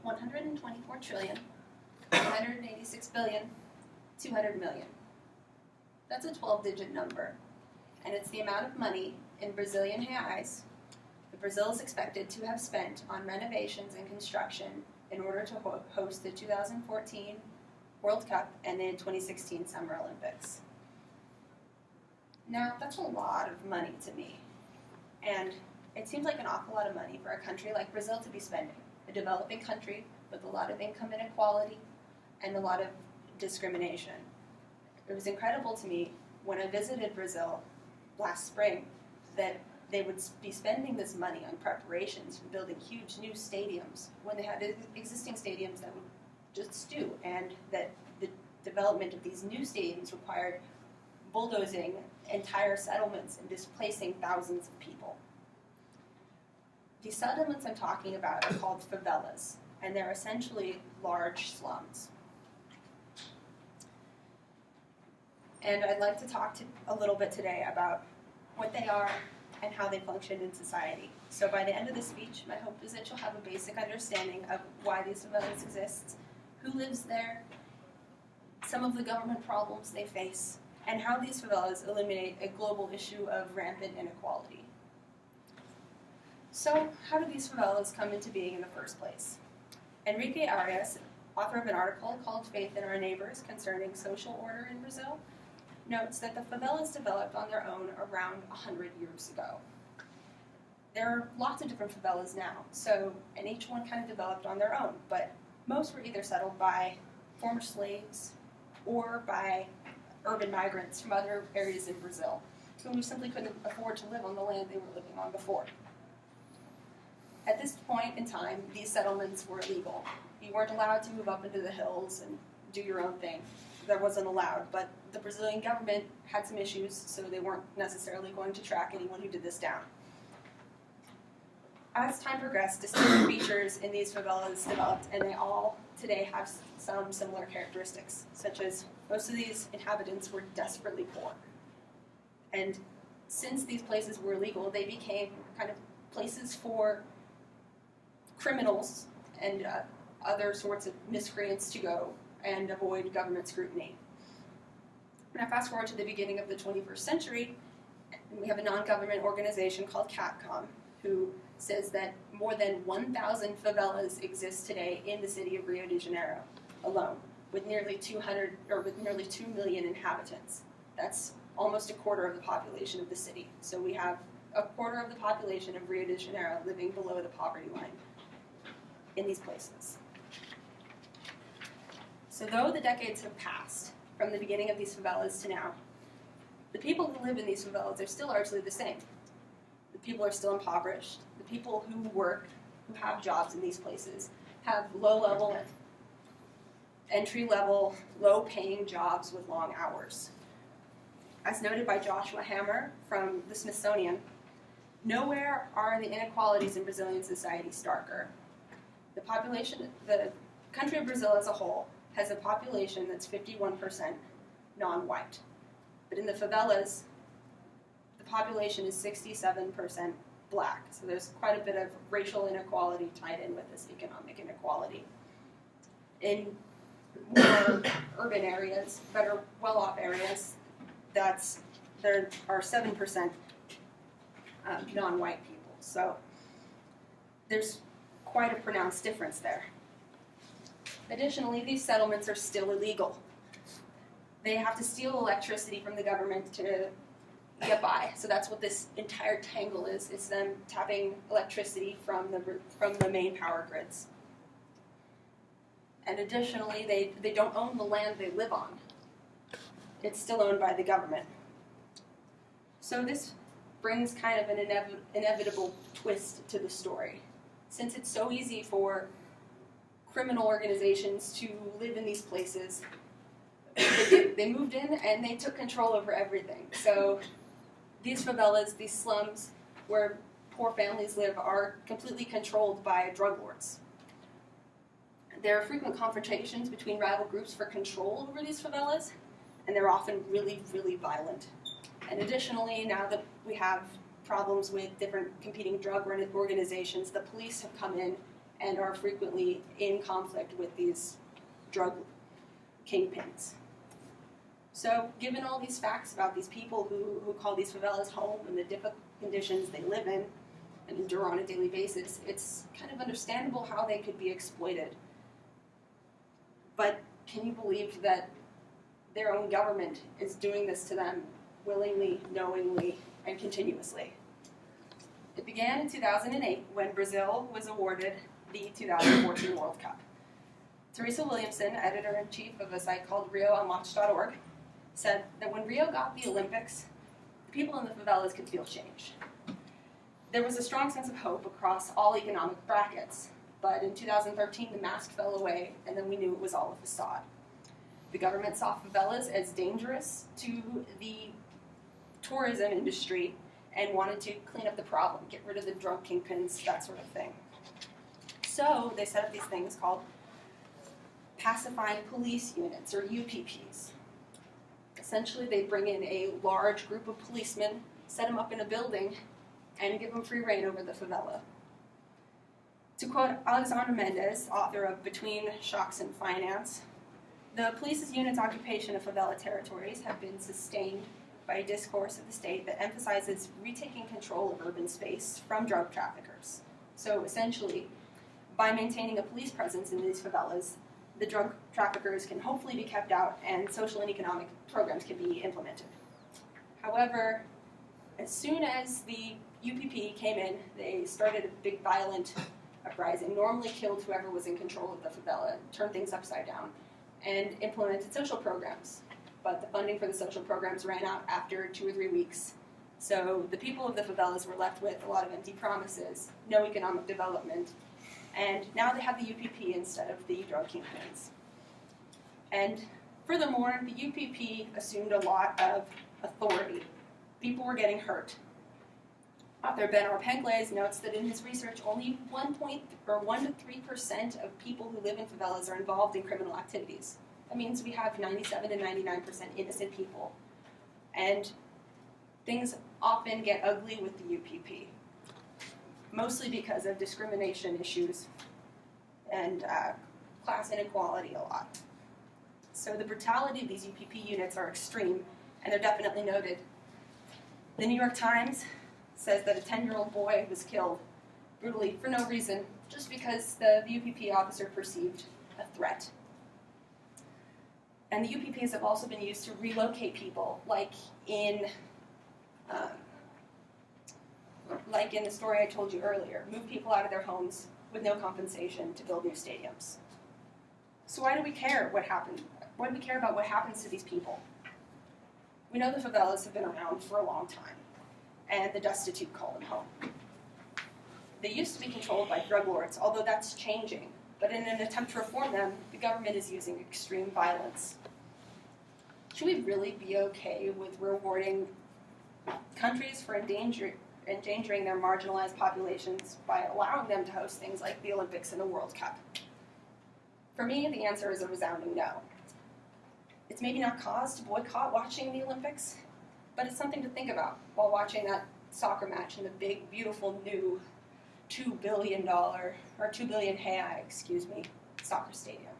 124 trillion, 186 billion, 200 million. That's a 12-digit number, and it's the amount of money in Brazilian reais that Brazil is expected to have spent on renovations and construction in order to host the 2014 World Cup and the 2016 Summer Olympics. Now, that's a lot of money to me, and it seems like an awful lot of money for a country like Brazil to be spending, a developing country with a lot of income inequality and a lot of discrimination. It was incredible to me when I visited Brazil last spring that they would be spending this money on preparations for building huge new stadiums when they had existing stadiums that would just stew, and that the development of these new stadiums required bulldozing entire settlements and displacing thousands of people. These settlements I'm talking about are called favelas, and they're essentially large slums. And I'd like to talk a little bit today about what they are and how they function in society. So by the end of the speech, my hope is that you'll have a basic understanding of why these favelas exist, who lives there, some of the government problems they face, and how these favelas eliminate a global issue of rampant inequality. So, how did these favelas come into being in the first place? Enrique Arias, author of an article called Faith in Our Neighbors Concerning Social Order in Brazil, notes that the favelas developed on their own around 100 years ago. There are lots of different favelas now, and each one kind of developed on their own, but most were either settled by former slaves or by urban migrants from other areas in Brazil who simply couldn't afford to live on the land they were living on before. At this point in time, these settlements were illegal. You weren't allowed to move up into the hills and do your own thing. That wasn't allowed, but the Brazilian government had some issues, so they weren't necessarily going to track anyone who did this down. As time progressed, distinct features in these favelas developed, and they all today have some similar characteristics, such as most of these inhabitants were desperately poor. And since these places were illegal, they became kind of places for criminals and other sorts of miscreants to go and avoid government scrutiny. Now fast forward to the beginning of the 21st century, and we have a non-government organization called CAPCOM, who says that more than 1,000 favelas exist today in the city of Rio de Janeiro alone, with nearly 2 million inhabitants. That's almost a quarter of the population of the city. So we have a quarter of the population of Rio de Janeiro living below the poverty line in these places. So though the decades have passed from the beginning of these favelas to now, the people who live in these favelas are still largely the same. The people are still impoverished. The people who work, who have jobs in these places, have low-level, entry-level, low-paying jobs with long hours. As noted by Joshua Hammer from the Smithsonian, nowhere are the inequalities in Brazilian society starker. The country of Brazil as a whole has a population that's 51% non-white. But in the favelas, the population is 67% black. So there's quite a bit of racial inequality tied in with this economic inequality. In more urban areas, better well-off areas, there are 7% non-white people. So there's quite a pronounced difference there. Additionally, these settlements are still illegal. They have to steal electricity from the government to get by. So that's what this entire tangle is. It's them tapping electricity from the main power grids. And additionally, they don't own the land they live on. It's still owned by the government. So this brings kind of an inevitable twist to the story. Since it's so easy for criminal organizations to live in these places, they moved in and they took control over everything. So these favelas, these slums where poor families live, are completely controlled by drug lords. There are frequent confrontations between rival groups for control over these favelas, and they're often really, really violent. And additionally, now that we have problems with different competing drug organizations, the police have come in and are frequently in conflict with these drug kingpins. So given all these facts about these people who call these favelas home and the difficult conditions they live in and endure on a daily basis, it's kind of understandable how they could be exploited. But can you believe that their own government is doing this to them willingly, knowingly, and continuously? It began in 2008 when Brazil was awarded the 2014 World Cup. Teresa Williamson, editor-in-chief of a site called RioUnwatch.org, said that when Rio got the Olympics, the people in the favelas could feel change. There was a strong sense of hope across all economic brackets, but in 2013 the mask fell away and then we knew it was all a facade. The government saw favelas as dangerous to the tourism industry and wanted to clean up the problem, get rid of the drug kingpins, that sort of thing. So they set up these things called pacifying police units, or UPPs. Essentially, they bring in a large group of policemen, set them up in a building, and give them free reign over the favela. To quote Alexandre Mendes, author of Between Shocks and Finance, the police's unit's occupation of favela territories have been sustained by a discourse of the state that emphasizes retaking control of urban space from drug traffickers. So essentially, by maintaining a police presence in these favelas, the drug traffickers can hopefully be kept out and social and economic programs can be implemented. However, as soon as the UPP came in, they started a big violent uprising, normally killed whoever was in control of the favela, turned things upside down, and implemented social programs. But the funding for the social programs ran out after 2 or 3 weeks. So the people of the favelas were left with a lot of empty promises, no economic development, and now they have the UPP instead of the drug kingpins. And furthermore, the UPP assumed a lot of authority. People were getting hurt. Author Ben Arpengles notes that in his research, only 1 to 3% of people who live in favelas are involved in criminal activities. That means we have 97 to 99% innocent people. And things often get ugly with the UPP, mostly because of discrimination issues and class inequality a lot. So the brutality of these UPP units are extreme, and they're definitely noted. The New York Times says that a 10-year-old boy was killed brutally for no reason, just because the UPP officer perceived a threat. And the UPPs have also been used to relocate people, like in the story I told you earlier, move people out of their homes with no compensation to build new stadiums. So why do we care what happened? Why do we care about what happens to these people? We know the favelas have been around for a long time, and the destitute call them home. They used to be controlled by drug lords, although that's changing. But in an attempt to reform them, the government is using extreme violence. Should we really be okay with rewarding countries for endangering their marginalized populations by allowing them to host things like the Olympics and the World Cup? For me, the answer is a resounding no. It's maybe not cause to boycott watching the Olympics, but it's something to think about while watching that soccer match in the big, beautiful new $2 billion soccer stadium.